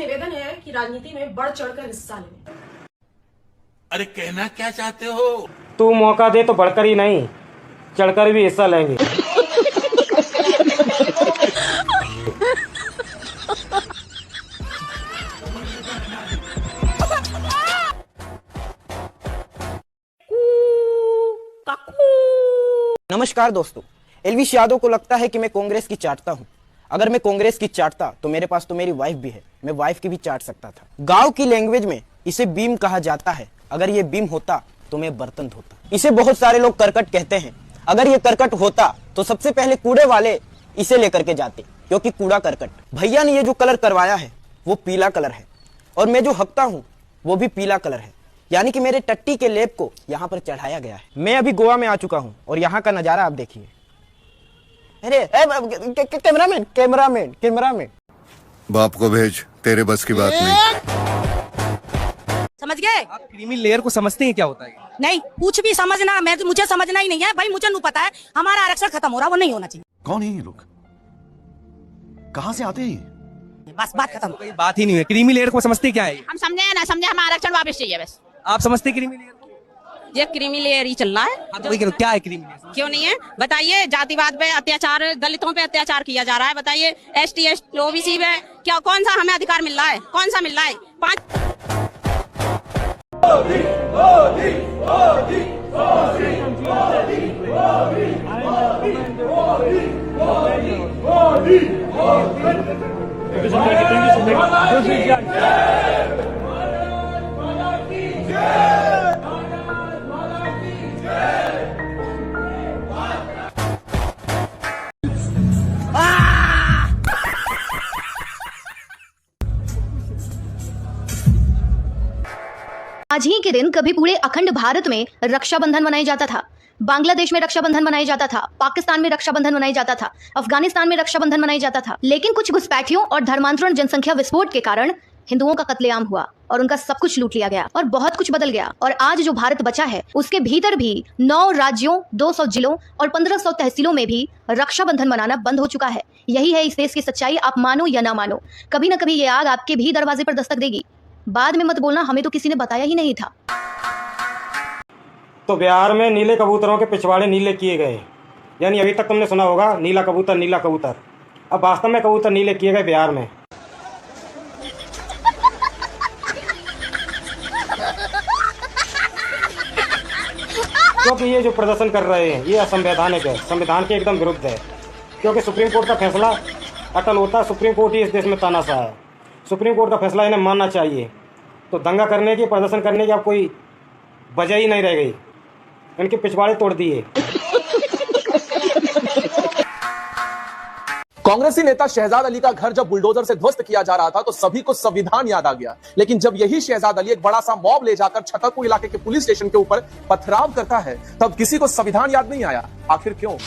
निवेदन है कि राजनीति में बढ़ चढ़कर हिस्सा लें। अरे कहना क्या चाहते हो? तू मौका दे तो बढ़कर ही नहीं, चढ़कर भी हिस्सा लेंगे। नमस्कार दोस्तों, एलविश यादव को लगता है कि मैं कांग्रेस की चाटता हूं। अगर मैं कांग्रेस की चाटता तो मेरे पास तो मेरी वाइफ भी है, मैं वाइफ की भी चाट सकता था। गांव की लैंग्वेज में इसे बीम कहा जाता है। अगर ये बीम होता तो मैं बर्तन धोता। इसे बहुत सारे लोग करकट कहते हैं। अगर ये करकट होता तो सबसे पहले कूड़े वाले इसे लेकर के जाते, क्योंकि कूड़ा करकट। भैया ने ये जो कलर करवाया है वो पीला कलर है, और मैं जो हकता हूँ वो भी पीला कलर है, यानी कि मेरे टट्टी के लेप को यहाँ पर चढ़ाया गया है। मैं अभी गोवा में आ चुका हूँ और यहाँ का नजारा आप देखिए। अरे कैमरामैन कैमरामैन कैमरामैन, बाप को भेज, तेरे बस की बात नहीं। समझ गए? आप क्रीमी लेयर को समझते हैं क्या होता है? नहीं, कुछ भी समझना, मुझे समझना ही नहीं है भाई। मुझे नहीं पता है, हमारा आरक्षण खत्म हो रहा, वो नहीं होना चाहिए। कौन है ये लोग? कहाँ से आते हैं? बस बात खत्म। कोई बात ही नहीं है। क्रीमी लेयर को समझते क्या है? हम समझे या ना समझे, हमें आरक्षण वापस चाहिए बस। आप समझते क्रीमी लेयर? ये क्रीमी लेयर ही चल रहा है। क्या है क्रीमी लेयर? क्यों नहीं है बताइए? जातिवाद पे अत्याचार, दलितों पे अत्याचार किया जा रहा है। बताइए ST OBC पे क्या, कौन सा हमें अधिकार मिल रहा है? कौन सा मिल रहा है? आज ही के दिन कभी पूरे अखंड भारत में रक्षाबंधन मनाया जाता था। बांग्लादेश में रक्षाबंधन मनाया जाता था, पाकिस्तान में रक्षाबंधन मनाया जाता था, अफगानिस्तान में रक्षाबंधन मनाया जाता था। लेकिन कुछ घुसपैठियों और धर्मांतरण जनसंख्या विस्फोट के कारण हिंदुओं का कत्लेआम हुआ और उनका सब कुछ लूट लिया गया और बहुत कुछ बदल गया। और आज जो भारत बचा है उसके भीतर भी 9 राज्यों, 200 जिलों और 1500 तहसीलों में भी रक्षाबंधन मनाना बंद हो चुका है। यही है इस देश की सच्चाई, आप मानो या ना मानो। कभी ना कभी ये आग आपके भी दरवाजे पर दस्तक देगी। बाद में मत बोलना हमें तो किसी ने बताया ही नहीं था। तो बिहार में नीले कबूतरों के पिछवाड़े नीले किए गए, यानी अभी तक तुमने सुना होगा नीला कबूतर नीला कबूतर। अब वास्तव में कबूतर नीले किए गए बिहार में। क्योंकि ये जो प्रदर्शन कर रहे हैं ये असंवैधानिक है, संविधान के एकदम विरुद्ध है। क्योंकि सुप्रीम कोर्ट का फैसला अटल होता है। सुप्रीम कोर्ट ही इस देश में तानाशाह है। सुप्रीम कोर्ट का फैसला इन्हें मानना चाहिए। तो दंगा करने की, प्रदर्शन करने की अब कोई वजह ही नहीं रह गई। इनके पिछवाड़े तोड़ दिए। कांग्रेसी नेता शहजाद अली का घर जब बुलडोजर से ध्वस्त किया जा रहा था तो सभी को संविधान याद आ गया। लेकिन जब यही शहजाद अली एक बड़ा सा मॉब ले जाकर छतरपुर इलाके के पुलिस स्टेशन के ऊपर पथराव करता है तब किसी को संविधान याद नहीं आया। आखिर क्यों?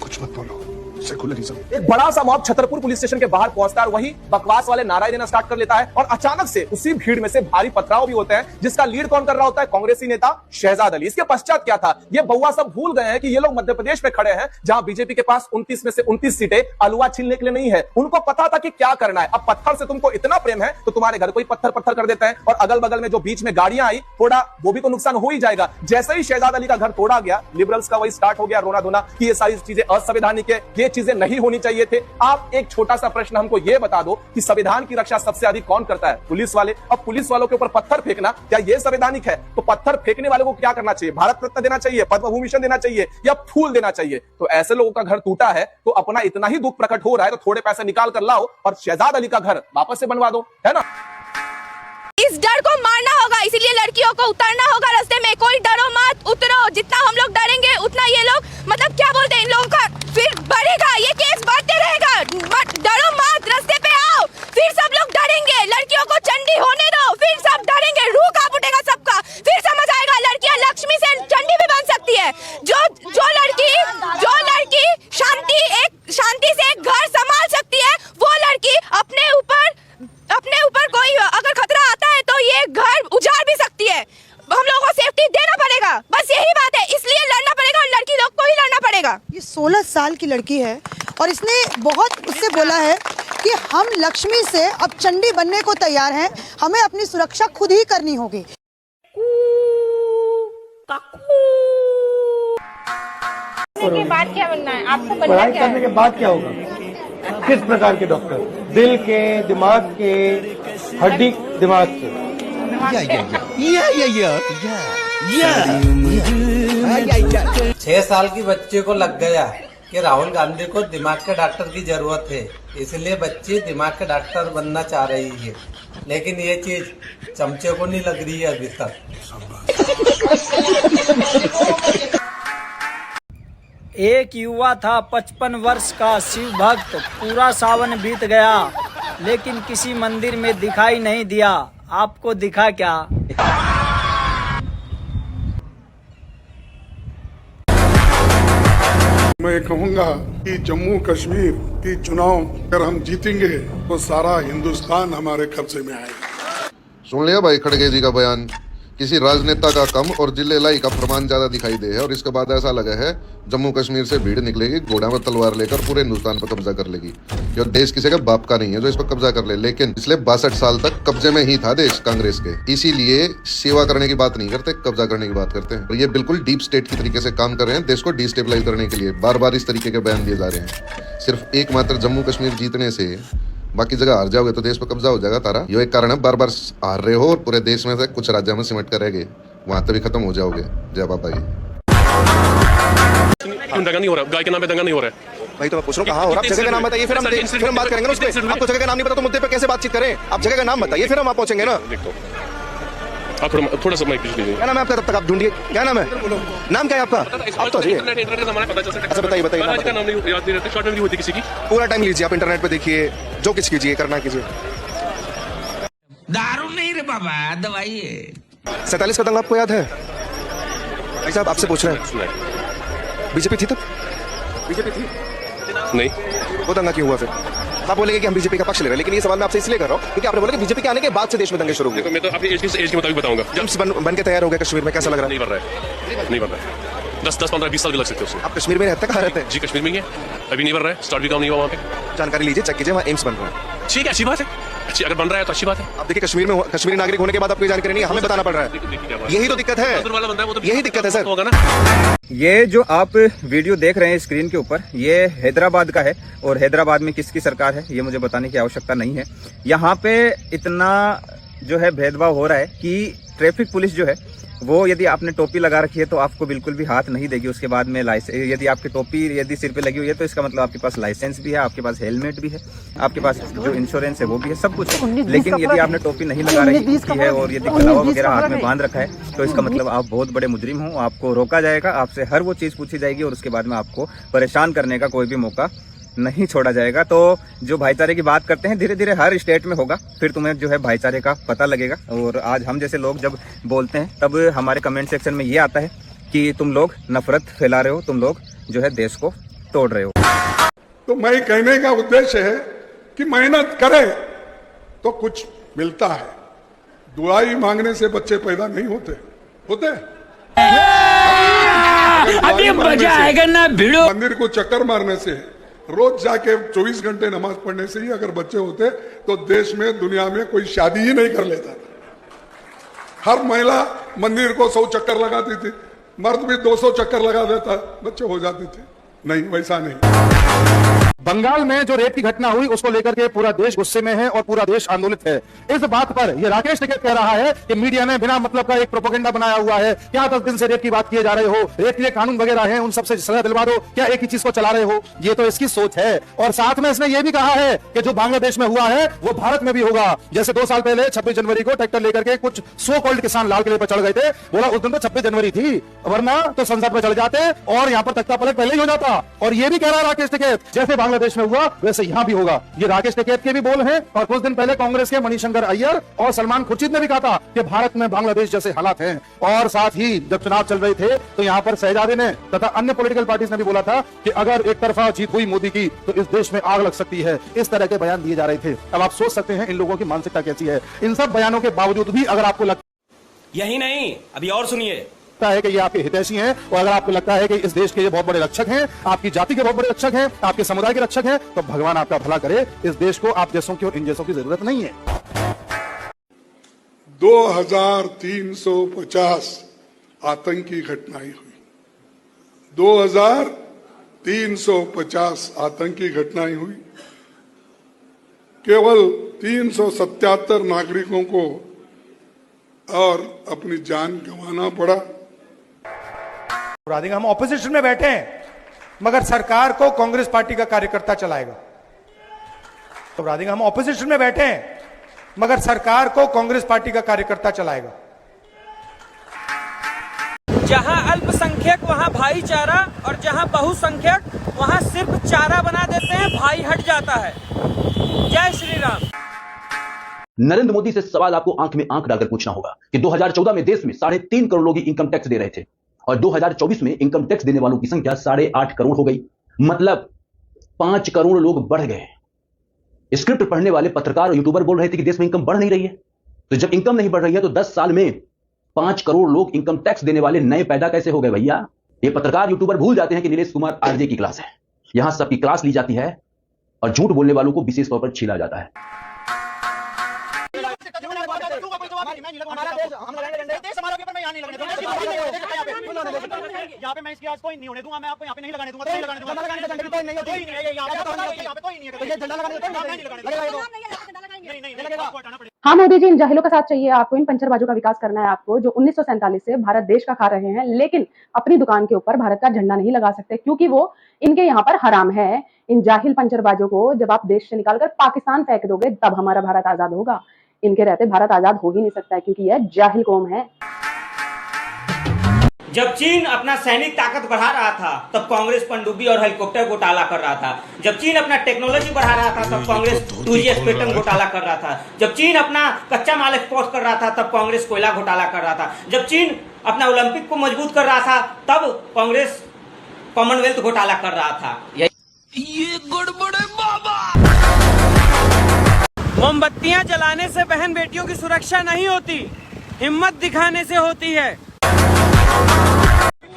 कुछ मत बोलो, एक बड़ा सा मॉब छतरपुर पुलिस स्टेशन के बाहर पहुंचता है और वही बकवास वाले नारे देना स्टार्ट कर लेता है और अचानक से उसी भीड़ में से भारी पथराव भी होते हैं, जिसका लीड कौन कर रहा होता है? कांग्रेसी नेता शहजाद अली। इसके पश्चात क्या था? ये बउआ सब भूल गए हैं कि ये लोग मध्य प्रदेश में खड़े हैं जहां बीजेपी के पास 29 में से 29 सीटें अलुआ छीनने के लिए नहीं है। उनको पता था कि क्या करना है। अब पत्थर से तुमको इतना प्रेम है तो तुम्हारे घर कोई पत्थर कर देता है और अगल बगल में जो बीच में गाड़ियां आई थोड़ा वो भी तो नुकसान हो ही जाएगा। जैसे ही शहजाद अली का घर तोड़ा गया, लिबरल्स का वही स्टार्ट हो गया रोना धोना कि ये सारी चीजें असंवैधानिक है, ये चीजें नहीं होनी चाहिए थे। आप एक छोटा सा प्रश्न हमको यह बता दो कि संविधान की रक्षा सबसे अधिक कौन करता है? पुलिस वाले। अब पुलिस वालों के ऊपर पत्थर फेंकना क्या यह संवैधानिक है? तो पत्थर फेंकने वालों को क्या करना चाहिए? भारत रत्न देना चाहिए, पद्म भूषण देना चाहिए या फूल देना चाहिए? तो ऐसे लोगों का घर टूटा है तो अपना इतना ही दुख प्रकट हो रहा है तो थोड़े पैसे निकाल कर लाओ और शहजाद अली का घर वापस से बनवा दो, है ना? इस डर को मारना होगा, इसीलिए लड़कियों को उतरना होगा रास्ते में। कोई डरो मत, उतरो। जितना हम लोग डरेंगे उतना ये लोग, मतलब क्या बोलते हैं, इन लोगों का फिर बढ़ेगा, ये केस बढ़ते रहेगा। डरो मत, रास्ते पे आओ, फिर सब लोग डरेंगे। लड़कियों को चंडी होने दो, फिर सब डरेंगे। रूह कांप उठेगा सबका, फिर समझ आएगा लड़कियां लक्ष्मी से चंडी भी बन सकती है। जो लड़की शांति से एक घर संभाल सकती है, वो लड़की अपने ऊपर कोई अगर खतरा आता है तो ये घर उजाड़ भी सकती है। हम लोगों को सेफ्टी देना पड़ेगा, बस यही बात है। इसलिए लड़ना पड़ेगा और लड़की लोग को ही लड़ना पड़ेगा। ये 16 साल की लड़की है और इसने बहुत उससे बोला है कि हम लक्ष्मी से अब चंडी बनने को तैयार हैं। हमें अपनी सुरक्षा खुद ही करनी होगी। के बाद क्या बनना है आपको? पढ़ाई करने के बाद क्या होगा? किस प्रकार के डॉक्टर? दिल के, दिमाग के, हड्डी दिमाग के? 6 साल की बच्चे को लग गया कि राहुल गांधी को दिमाग के डॉक्टर की जरूरत है, इसलिए बच्ची दिमाग के डॉक्टर बनना चाह रही है, लेकिन ये चीज चमचे को नहीं लग रही है अभी तक। एक युवा था 55 वर्ष का शिव भक्त, पूरा सावन बीत गया लेकिन किसी मंदिर में दिखाई नहीं दिया। आपको दिखा क्या? मैं कहूंगा कि जम्मू कश्मीर की चुनाव अगर हम जीतेंगे तो सारा हिंदुस्तान हमारे कब्जे में आएगा। सुन लिया भाई खड़गे जी का बयान। किसी राजनेता का कम और जिले लाई का प्रमाण ज्यादा दिखाई दे है और इसके बाद ऐसा लगा है जम्मू कश्मीर से भीड़ निकलेगी, घोड़ा में तलवार लेकर पूरे हिंदुस्तान पर कब्जा कर लेगी। ये देश किसी का बाप का नहीं है जो इस पर कब्जा कर ले, लेकिन पिछले 62 साल तक कब्जे में ही था देश कांग्रेस के। इसीलिए सेवा करने की बात नहीं करते, कब्जा करने की बात करते हैं। और ये बिल्कुल डीप स्टेट की तरीके से काम कर रहे हैं, देश को डिस्टेबलाइज करने के लिए बार बार इस तरीके के बयान दिए जा रहे हैं। सिर्फ एकमात्र जम्मू कश्मीर जीतने से बाकी जगह हार जाओगे तो देश पर कब्जा हो जाएगा तारा। ये एक कारण है बार बार हार रहे हो और पूरे देश में से कुछ राज्यों में सिमट कर रहेंगे, वहां तक भी खत्म हो जाओगे। जय बाबा जी। दंगा नहीं हो रहा, गाय के नाम पे दंगा नहीं हो रहा है भाई। तो मैं पूछ रहा हूँ कहाँ हो रहा है? आप जगह का नाम बताइए, फिर हम बात करेंगे ना उस पर। आपको जगह का नाम नहीं पता तो मुद्दे पे कैसे बातचीत करें? आप जगह का नाम बताइए, फिर हम आप पहुंचेंगे ना। आप थोड़ा सा माइक पीछे लीजिए। क्या नाम है आपका? तब तक आप ढूंढिए क्या नाम है। नाम क्या है आपका? आप तो अच्छा बताइए बताइए। किसी की पूरा टाइम लीजिए, आप इंटरनेट पे देखिए, जो कुछ कीजिए करना कीजिए। दारू नहीं रे बाबा, दवाई है। 47 का दंगा आपको याद है? भाई साहब आपसे पूछ रहे हैं, बीजेपी थी तब? बीजेपी थी नहीं, वो दंगा क्यों हुआ फिर? आप बोलेंगे कि हम बीजेपी का पक्ष ले रहे हैं, लेकिन ये सवाल मैं आपसे इसलिए कर रहा हूँ क्योंकि आपने बोला कि बीजेपी के आने के बाद से देश में दंगे शुरू हुए। मैं तो अपनी एज के मुताबिक बताऊंगा। जब बन के तैयार हो गए कश्मीर में, कैसा लग रहा है? नहीं बन रहा है, नहीं बन रहा है। 10, 15, 20 साल भी लग सकते हैं। आप कश्मीर में रहते कहाँ रहते हैं? जी कश्मीर में ही है, अभी नहीं बन रहा है, स्टार्ट भी काम नहीं हुआ वहाँ पे। जानकारी लीजिए, चेक कीजिए, वहाँ एम्स बन रहा है। ठीक है, अच्छी बात है, अच्छी अगर बन रहा है तो अच्छी बात है। आप देखिए कश्मीर में कश्मीरी नागरिक होने के बाद आपको जानकारी नहीं है, हमें बताना पड़ रहा है। यही तो दिक्कत है, यही दिक्कत है सर। होगा ना। ये जो आप वीडियो देख रहे हैं स्क्रीन के ऊपर, ये हैदराबाद का है और हैदराबाद में किसकी सरकार है ये मुझे बताने की आवश्यकता नहीं है। यहाँ पे इतना जो है भेदभाव हो रहा है कि ट्रैफिक पुलिस जो है वो यदि आपने टोपी लगा रखी है तो आपको बिल्कुल भी हाथ नहीं देगी। उसके बाद में यदि आपकी टोपी यदि सिर पे लगी हुई है तो इसका मतलब आपके पास लाइसेंस भी है, आपके पास हेलमेट भी है, आपके पास जो इंश्योरेंस है वो भी है, सब कुछ है। लेकिन यदि आपने टोपी नहीं लगा रखी है और यदि कलावा वगैरह हाथ में बांध रखा है तो इसका मतलब आप बहुत बड़े मुजरिम हो, आपको रोका जाएगा, आपसे हर वो चीज़ पूछी जाएगी और उसके बाद में आपको परेशान करने का कोई भी मौका नहीं छोड़ा जाएगा। तो जो भाईचारे की बात करते हैं धीरे धीरे हर स्टेट में होगा, फिर तुम्हें जो है भाईचारे का पता लगेगा। और आज हम जैसे लोग जब बोलते हैं तब हमारे कमेंट सेक्शन में ये आता है कि तुम लोग नफरत फैला रहे हो, तुम लोग जो है देश को तोड़ रहे हो। तो मैं कहने का उद्देश्य है कि मेहनत करे तो कुछ मिलता है। दुआई मांगने से बच्चे पैदा नहीं होते। अभी मजा आएगा ना भिड़ो। मंदिर को चक्कर मारने से, रोज जाके 24 घंटे नमाज पढ़ने से ही अगर बच्चे होते तो देश में दुनिया में कोई शादी ही नहीं कर लेता। हर महिला मंदिर को 100 चक्कर लगाती थी, मर्द भी 200 चक्कर लगा देता, बच्चे हो जाते थे। नहीं, वैसा नहीं। बंगाल में जो रेप की घटना हुई उसको लेकर के पूरा देश गुस्से में है और पूरा देश आंदोलित है। इस बात पर ये राकेश टिकैत कह रहा है कि मीडिया ने बिना मतलब का एक प्रोपेगेंडा बनाया हुआ है। क्या 10 दिन से रेप की बात किए जा रहे हो, रेप के कानून वगैरह हैं उन सबसे सजा दिलवा दो, क्या एक ही चीज को चला रहे हो? ये तो इसकी सोच है। और साथ में इसने ये भी कहा है कि जो बांग्लादेश में हुआ है वो भारत में भी होगा। जैसे 2 साल पहले 26 जनवरी को ट्रैक्टर लेकर के कुछ सो कॉल्ड किसान लाल किले पर चढ़ गए थे, बोला उस दिन तो 26 जनवरी थी, वरना तो संसद में चढ़ जाते और यहाँ पर तख्ता पलट पहले ही हो जाता। और ये भी कह रहा है राकेश टिकैत जैसे बांग्लादेश में हुआ वैसे यहाँ भी होगा। ये राकेश टिकैत के भी बोल हैं। और कुछ दिन पहले कांग्रेस के मणिशंकर अय्यर और सलमान खुर्शीद ने भी कहा था कि भारत में बांग्लादेश जैसे हालात हैं। और साथ ही जब चुनाव चल रहे थे तो यहाँ पर शहजादे ने तथा अन्य पॉलिटिकल पार्टीज ने भी बोला था कि अगर एक तरफा जीत हुई मोदी की तो इस देश में आग लग सकती है। इस तरह के बयान दिए जा रहे थे। अब आप सोच सकते हैं इन लोगों की मानसिकता कैसी है। इन सब बयानों के बावजूद भी अगर आपको यही नहीं, अभी और सुनिए, लगता है कि ये आपके हितैषी हैं और अगर आपको लगता है कि इस देश के ये बहुत बड़े रक्षक हैं, आपकी जाति के बहुत बड़े रक्षक हैं, आपके समुदाय के रक्षक हैं, तो भगवान आपका भला करे। इस देश को आप जैसों की और इन जैसों की जरूरत नहीं है। 2350 आतंकी घटनाएं हुई। 2350 आतंकी घटनाएं हुई। केवल 377 नागरिकों को और अपनी जान गंवाना पड़ा। हम ऑपोजिशन में बैठे हैं मगर सरकार को कांग्रेस पार्टी का कार्यकर्ता चलाएगा। हम ऑपोजिशन में बैठे हैं मगर सरकार को कांग्रेस पार्टी का कार्यकर्ता चलाएगा। जहां अल्पसंख्यक वहां भाईचारा और जहां बहुसंख्यक वहां सिर्फ चारा बना देते हैं, भाई हट जाता है। जय श्री राम। नरेंद्र मोदी से सवाल आपको आंख में आंख डालकर पूछना होगा कि 2014 में देश में 3.5 करोड़ लोग इनकम टैक्स दे रहे थे और 2024 में इनकम टैक्स देने वालों की संख्या 8.5 करोड़ हो गई। मतलब 5 करोड़ लोग बढ़ गए। स्क्रिप्ट पढ़ने वाले पत्रकार और यूट्यूबर बोल रहे थे कि देश में इनकम बढ़ नहीं रही है। तो जब इनकम नहीं बढ़ रही है तो 10 साल में 5 करोड़ लोग इनकम टैक्स देने वाले नए पैदा कैसे हो गए भैया? ये पत्रकार यूट्यूबर भूल जाते हैं कि नीलेश कुमार आरजे की क्लास है। यहां सबकी क्लास ली जाती है और झूठ बोलने वालों को विशेष तौर पर छीला जाता है। हाँ मोदी जी, इन जाहिलों का साथ चाहिए आपको, इन पंचरबाजों का विकास करना है आपको, जो 1947 से भारत देश का खा रहे हैं लेकिन अपनी दुकान के ऊपर भारत का झंडा नहीं लगा सकते क्योंकि वो इनके यहाँ पर हराम है। इन जाहिल पंचरबाजों को जब आप देश से निकालकर पाकिस्तान फेंक दोगे तब हमारा भारत आजाद होगा। इनके रहते भारत आजाद हो ही नहीं सकता है क्योंकि यह जाहिल कौम है। जब चीन अपना सैनिक ताकत बढ़ा रहा था तब कांग्रेस पनडुब्बी और हेलीकॉप्टर घोटाला कर रहा था। जब चीन अपना टेक्नोलॉजी बढ़ा रहा था तब कांग्रेस 2G स्पेक्ट्रम घोटाला कर रहा था। जब चीन अपना कच्चा माल एक्सपोर्ट कर रहा था तब कांग्रेस कोयला घोटाला कर रहा था। जब चीन अपना ओलंपिक को मजबूत कर रहा था तब कांग्रेस कॉमनवेल्थ घोटाला कर रहा था। ये गड़बड़ है बाबा। मोमबत्तियां जलाने से बहन बेटियों की सुरक्षा नहीं होती, हिम्मत दिखाने से होती है।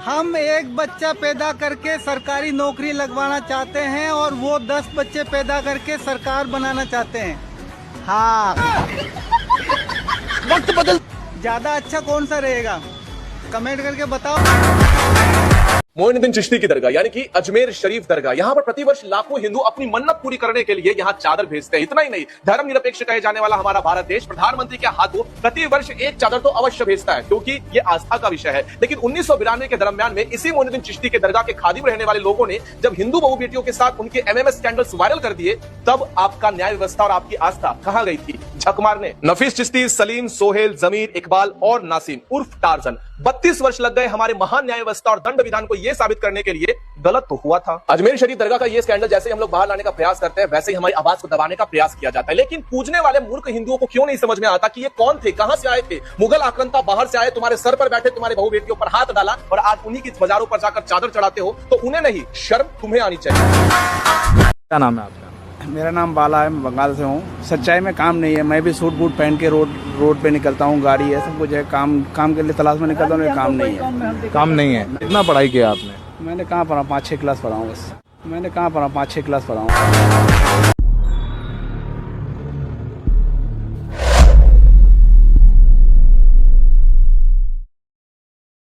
हम एक बच्चा पैदा करके सरकारी नौकरी लगवाना चाहते हैं और वो 10 बच्चे पैदा करके सरकार बनाना चाहते हैं। हाँ, वक्त बदल ज्यादा अच्छा कौन सा रहेगा? कमेंट करके बताओ। मोइनुद्दीन चिश्ती की दरगाह यानी कि अजमेर शरीफ दरगाह, यहाँ पर प्रतिवर्ष लाखों हिंदू अपनी मन्नत पूरी करने के लिए यहाँ चादर भेजते हैं। इतना ही नहीं, धर्मनिरपेक्ष कहे जाने वाला हमारा भारत देश प्रधानमंत्री के हाथों प्रतिवर्ष एक चादर तो अवश्य भेजता है क्योंकि ये आस्था का विषय है। लेकिन 1992 के दरमियान में इसी मोइनुद्दीन चिश्ती के दरगाह के खादिम रहने वाले लोगों ने जब हिंदू बहु बेटियों के साथ उनके MMS स्कैंडल्स वायरल कर दिए तब आपका न्याय व्यवस्था और आपकी आस्था कहाँ गई थी? झक मारने। नफीस चिश्ती, सलीम, सोहेल, जमीर, इकबाल और नासिम उर्फ टार्जन 32 वर्ष लग गए हमारे महान न्याय व्यवस्था और दंड विधान को यह साबित करने के लिए गलत तो हुआ था। अजमेर शरीफ दरगाह का ये स्कैंडल जैसे हम लोग बाहर लाने का प्रयास करते हैं वैसे ही हमारी आवाज को दबाने का प्रयास किया जाता है। लेकिन पूजने वाले मूर्ख हिंदुओं को क्यों नहीं समझ में आता कि ये कौन थे, कहां से आए थे? मुगल आक्रांता बाहर से आए, तुम्हारे सर पर बैठे, तुम्हारे बहु बेटियों पर हाथ डाला और आज उन्हीं की बाजारों पर जाकर चादर चढ़ाते हो तो उन्हें नहीं, शर्म तुम्हें आनी चाहिए। क्या नाम है आपका? मेरा नाम बाला है, मैं बंगाल से हूँ। सच्चाई में काम नहीं है, मैं भी सूट बूट पहन के रोड पे निकलता हूँ, गाड़ी है, सब कुछ है, काम के लिए तलाश में निकलता हूँ, काम नहीं है। काम नहीं है। कितना पढ़ाई किया आपने? मैंने कहाँ पढ़ा, 5-6 क्लास पढ़ा हूँ बस। मैंने कहाँ पढ़ा, 5-6 क्लास पढ़ा हूँ।